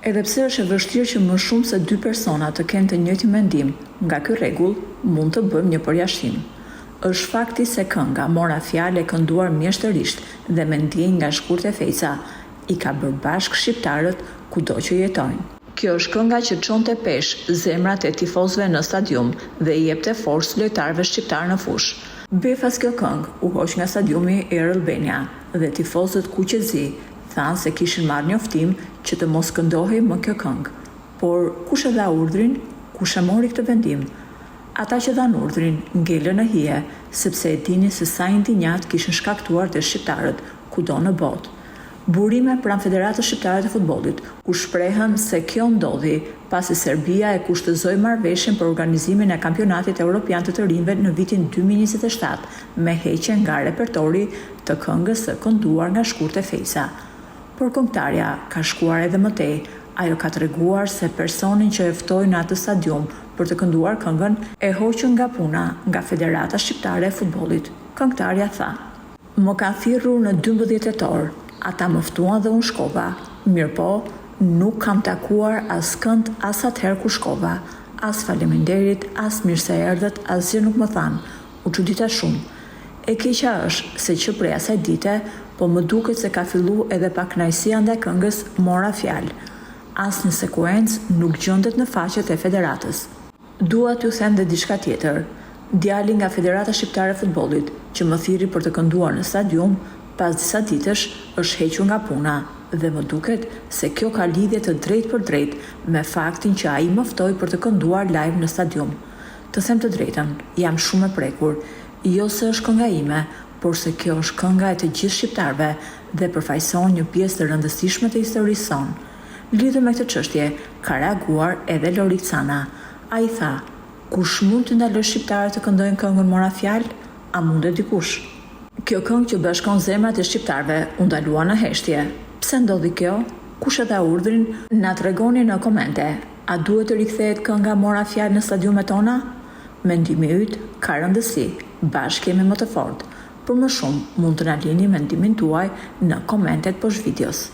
Edhe pse është e vështirë që më shumë se 2 persona të kenë të njëjtin mendim, nga ky rregull mund të bëjmë një përjashtim. Është fakti se kënga Mora fjalë e kënduar mjeshtërisht dhe me ndjenjë nga shkurt e fejca, i ka bërë bashkë shqiptarët kudo që jetojnë. Kjo është kënga që çonte pesh zemrat e tifozëve në stadium dhe i jepte forcë lojtarëve shqiptar në fushë. Befas kjo këngë u hoq nga stadiumi Air Albania dhe tifozët kuqezi thanë se kishin marrë njoftim që të mos këndohej më kjo këngë. Por kush e dha urdhrin? Kush e mori këtë vendim? Ata që dhanë urdhrin ngelën në hije, sepse e dinin se sa indinjat kishin shkaktuar të shqiptarët kudo në botë. Burime pranë Federatës Shqiptare të Futbollit, ku shprehen se kjo ndodhi pasi Serbia e kushtëzoi marrëveshjen për organizimin e kampionatit evropian të rinjve në vitin 2027 me heqjen nga repertori të këngës së kënduar nga shkurt e fejsa. Por këngëtarja ka shkuar edhe më tej. Ajo ka treguar se personin që e ftoi në atë stadium për të kënduar këngën e hoqën nga puna nga Federata Shqiptare e Futbollit. Këngëtarja tha: "Më ka thirrur në 12 tetor. Ata më ftuan dhe unë shkova. Mirë po, nuk kam takuar as kënd as atëherë ku shkova. As faleminderit, as mirë se erdhët, asgjë nuk më thanë. U çudita shumë. E keqja është se që prej asaj dite, po më duket se ka fillu edhe pa kënaqësia ndaj këngës Mora fjalë. Asnjë sekuencë nuk gjendet në faqet e federatës." Dua t'ju them dhe diçka tjetër. Djali nga Federata Shqiptare e Futbollit, që më thirri për të kënduar në stadium, pas disa ditësh është hequr nga puna dhe më duket se kjo ka lidhje të drejtë për drejtë me faktin që ai më ftoi për të kënduar live në stadium. Të them të drejtën, jam shumë e prekur, jo se është kënga ime, por se kjo është kënga e të gjithë shqiptarëve dhe përfaqëson një pjesë të rëndësishme të historisë sonë. Lidhur me këtë çështje, ka reaguar edhe Lorik Cana. Ai tha: "Kush mund të ndaloj shqiptarët të këndojnë këngën Mora fjalë? A mundet dikush?" Kjo këngë që bashkon zemrat e shqiptarëve u ndalua në heshtje. Pse ndodhi kjo? Kush e dha urdhrin? Na tregoni në komente. A duhet të rikthehet kënga Mora fjalë në stadiumet tona? Mendimi yt ka rëndësi. Bashkë jemi më të fortë. Për më shumë mund të na lini mendimin tuaj në komentet poshtë videos.